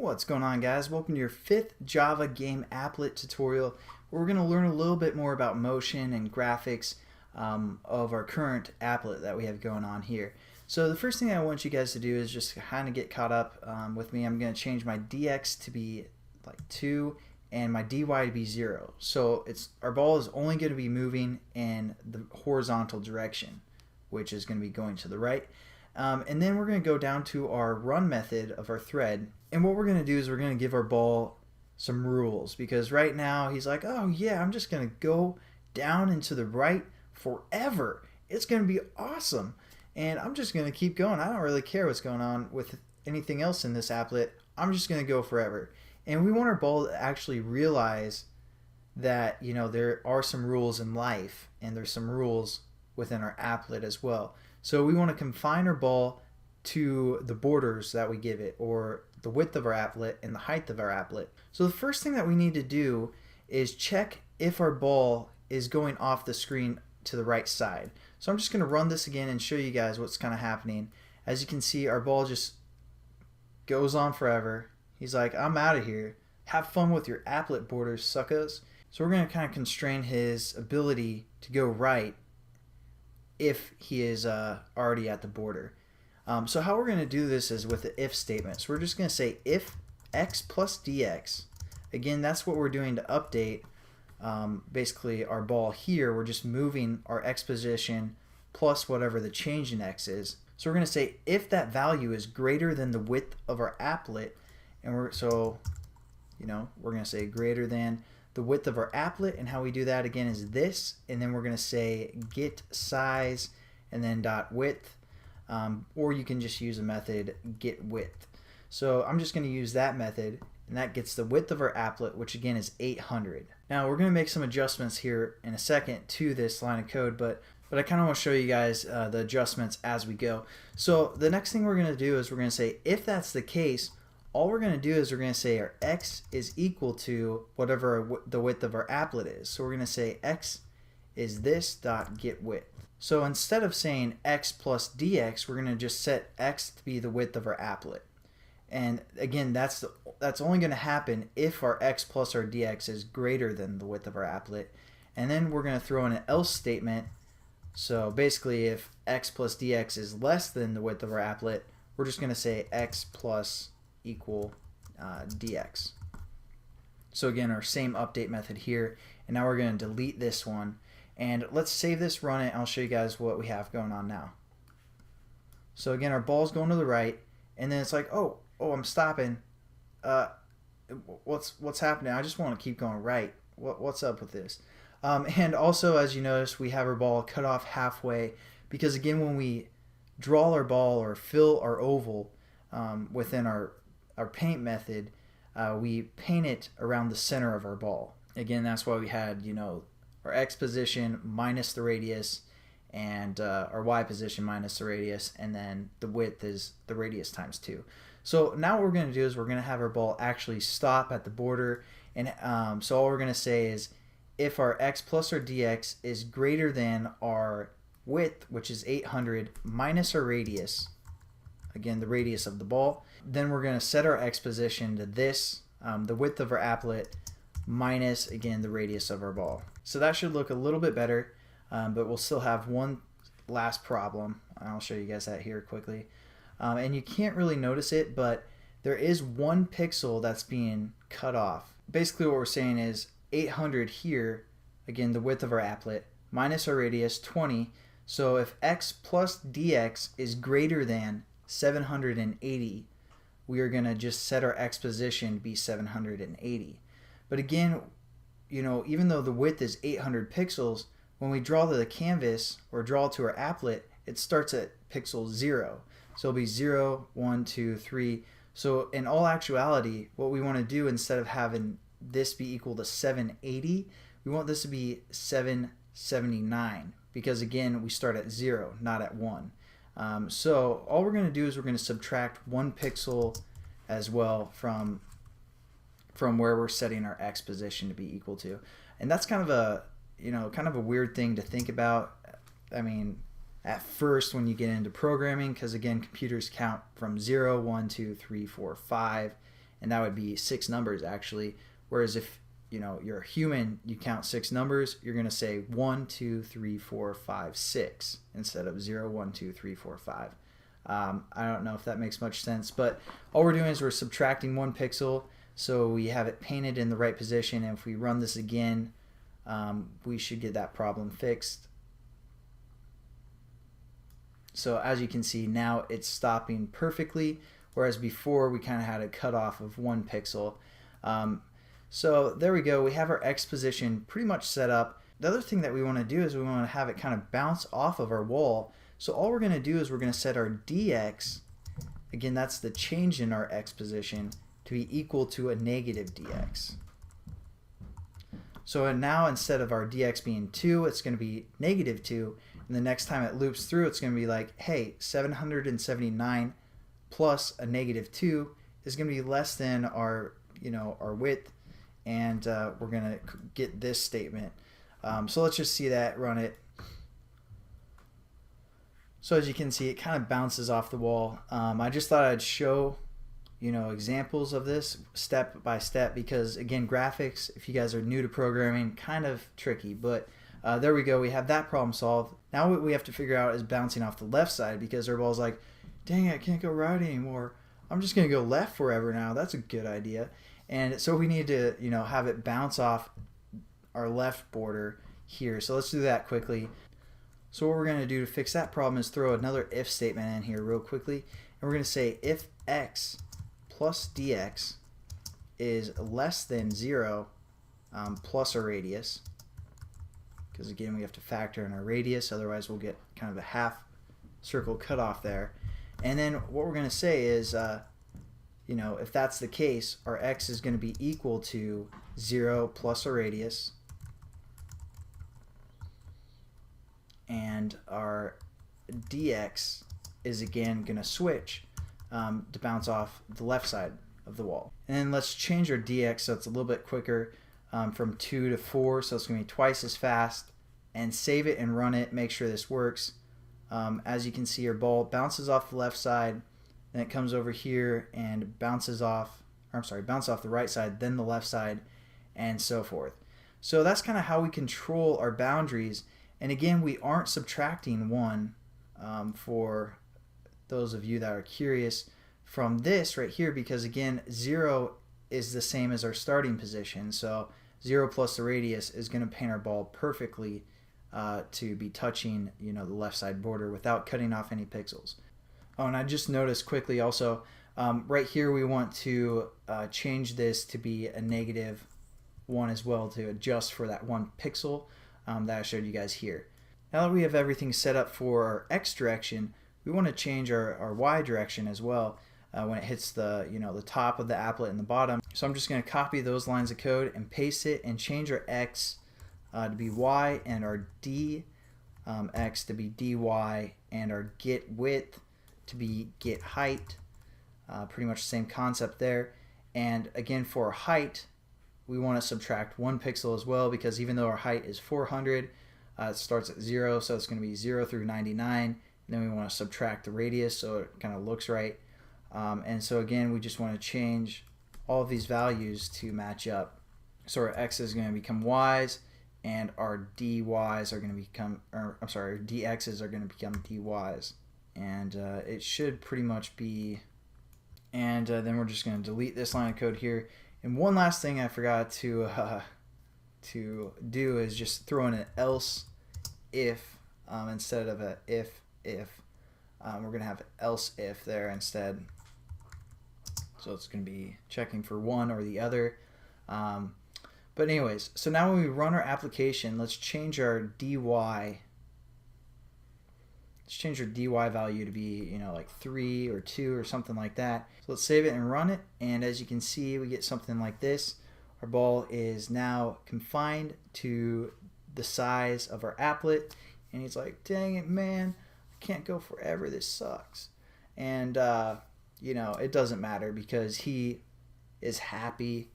What's going on, guys? Welcome to your 5th Java game applet tutorial, where we're going to learn a little bit more about motion and graphics of our current applet that we have going on here. So the first thing I want you guys to do is just kind of get caught up with me. I'm going to change my dx to be like 2 and my dy to be 0. So our ball is only going to be moving in the horizontal direction, which is going to be going to the right. And then we're going to go down to our run method of our thread. And what we're going to do is we're going to give our ball some rules, because right now he's like, oh yeah, I'm just going to go down and to the right forever. It's going to be awesome. And I'm just going to keep going. I don't really care what's going on with anything else in this applet. I'm just going to go forever. And we want our ball to actually realize that, you know, there are some rules in life and there's some rules within our applet as well. So we want to confine our ball to the borders that we give it, or the width of our applet and the height of our applet. So the first thing that we need to do is check if our ball is going off the screen to the right side. So I'm just going to run this again and show you guys what's kind of happening. As you can see, our ball just goes on forever. He's like, I'm out of here. Have fun with your applet borders, suckers. So we're going to kind of constrain his ability to go right if he is already at the border. So how we're going to do this is with the if statement. So we're just going to say if x plus dx. Again, that's what we're doing to update basically our ball here. We're just moving our x position plus whatever the change in x is. So we're going to say if that value is greater than the width of our applet, and we're going to say greater than the width of our applet, and how we do that again is this, and then we're going to say get size and then dot width, or you can just use a method get width. So I'm just going to use that method, and that gets the width of our applet, which again is 800. Now we're going to make some adjustments here in a second to this line of code, but I kind of want to show you guys the adjustments as we go. So the next thing we're going to do is we're going to say if that's the case, all we're going to do is we're going to say our x is equal to whatever the width of our applet is. So we're going to say x is this dot get width. So instead of saying x plus dx, we're going to just set x to be the width of our applet. And again, that's only going to happen if our x plus our dx is greater than the width of our applet. And then we're going to throw in an else statement. So basically, if x plus dx is less than the width of our applet, we're just going to say x plus equal dx. So again, our same update method here, and now we're going to delete this one, and let's save this, run it, and I'll show you guys what we have going on now. So again, our ball's going to the right, and then it's like, oh, I'm stopping. What's happening? I just want to keep going right. What's up with this? And also, as you notice, we have our ball cut off halfway, because again, when we draw our ball or fill our oval within our paint method, we paint it around the center of our ball. Again, that's why we had, our x position minus the radius, and our y position minus the radius, and then the width is the radius times 2. So now what we're going to do is we're going to have our ball actually stop at the border, and so all we're going to say is if our x plus our dx is greater than our width, which is 800, minus our radius, again the radius of the ball, then we're going to set our x position to this, the width of our applet, minus again the radius of our ball. So that should look a little bit better, but we'll still have one last problem. I'll show you guys that here quickly. And you can't really notice it, but there is one pixel that's being cut off. Basically what we're saying is 800 here, again the width of our applet, minus our radius 20. So if x plus dx is greater than 780, we are going to just set our x position to be 780. But again, even though the width is 800 pixels, when we draw to the canvas or draw to our applet, it starts at pixel 0. So it'll be 0, 1, 2, 3. So in all actuality, what we want to do, instead of having this be equal to 780, we want this to be 779, because again, we start at 0, not at 1. So all we're going to do is we're going to subtract 1 pixel as well from where we're setting our x position to be equal to. And that's kind of a weird thing to think about. I mean, at first when you get into programming, because again, computers count from 0, 1, 2, 3, 4, 5, and that would be 6 numbers actually. Whereas if you're a human, you count 6 numbers, you're going to say 1, 2, 3, 4, 5, 6 instead of 0, 1, 2, 3, 4, 5. I don't know if that makes much sense, but all we're doing is we're subtracting 1 pixel, so we have it painted in the right position, and if we run this again, we should get that problem fixed. So as you can see, now it's stopping perfectly, whereas before we kind of had a cutoff of 1 pixel. So there we go. We have our X position pretty much set up. The other thing that we want to do is we want to have it kind of bounce off of our wall. So all we're going to do is we're going to set our dx, again that's the change in our X position, to be equal to a negative dx. So now instead of our dx being 2, it's going to be negative 2. And the next time it loops through, it's going to be like, hey, 779 plus a negative 2 is going to be less than our width, and we're going to get this statement. So let's just see that, run it. So as you can see, it kind of bounces off the wall. I just thought I'd show examples of this step by step, because again, graphics, if you guys are new to programming, kind of tricky, but there we go. We have that problem solved. Now what we have to figure out is bouncing off the left side, because our ball's like, dang it, I can't go right anymore. I'm just going to go left forever now. That's a good idea. And so we need to, have it bounce off our left border here. So let's do that quickly. So what we're going to do to fix that problem is throw another if statement in here real quickly. And we're going to say if x plus dx is less than 0 plus a radius, because again we have to factor in our radius, otherwise we'll get kind of a half circle cut off there. And then what we're going to say is, if that's the case, our x is going to be equal to 0 plus a radius, and our dx is again going to switch to bounce off the left side of the wall. And then let's change our dx so it's a little bit quicker, from 2 to 4, so it's going to be twice as fast, and save it and run it. Make sure this works. As you can see, our ball bounces off the left side, then it comes over here and bounces off the right side, then the left side, and so forth. So that's kind of how we control our boundaries. And again, we aren't subtracting 1, for those of you that are curious, from this right here, because again, 0 is the same as our starting position. So 0 plus the radius is going to paint our ball perfectly to be touching the left side border without cutting off any pixels. Oh, and I just noticed quickly also, right here we want to change this to be a negative 1 as well, to adjust for that 1 pixel that I showed you guys here. Now that we have everything set up for our X direction, we want to change our Y direction as well when it hits the the top of the applet and the bottom. So I'm just going to copy those lines of code and paste it and change our X to be Y, and our D X to be dy, and our get width to be get height. Pretty much the same concept there. And again, for our height, we want to subtract 1 pixel as well, because even though our height is 400, it starts at 0, so it's going to be 0 through 99. And then we want to subtract the radius so it kind of looks right. And so again, we just want to change all of these values to match up. So our x is going to become y's, and our dy's are going to become, our dx's are going to become dy's. And it should pretty much be, and then we're just going to delete this line of code here. And one last thing I forgot to do is just throw in an else if instead of a if. We're going to have else if there instead. So it's going to be checking for one or the other. But anyways, so now when we run our application, let's change our dy. Let's change our dy value to be, like 3 or 2 or something like that. So let's save it and run it. And as you can see, we get something like this. Our ball is now confined to the size of our applet. And he's like, dang it, man, I can't go forever. This sucks. And, it doesn't matter because he is happy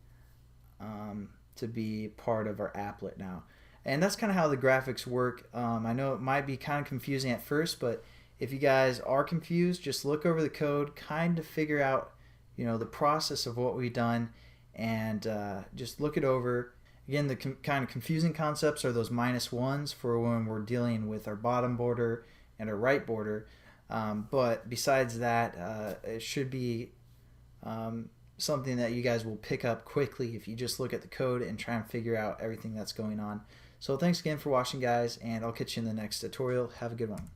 to be part of our applet now. And that's kind of how the graphics work. I know it might be kind of confusing at first, but if you guys are confused, just look over the code, kind of figure out, the process of what we've done, and just look it over. Again, the kind of confusing concepts are those -1s for when we're dealing with our bottom border and our right border. But besides that, it should be something that you guys will pick up quickly if you just look at the code and try and figure out everything that's going on. So thanks again for watching, guys, and I'll catch you in the next tutorial. Have a good one.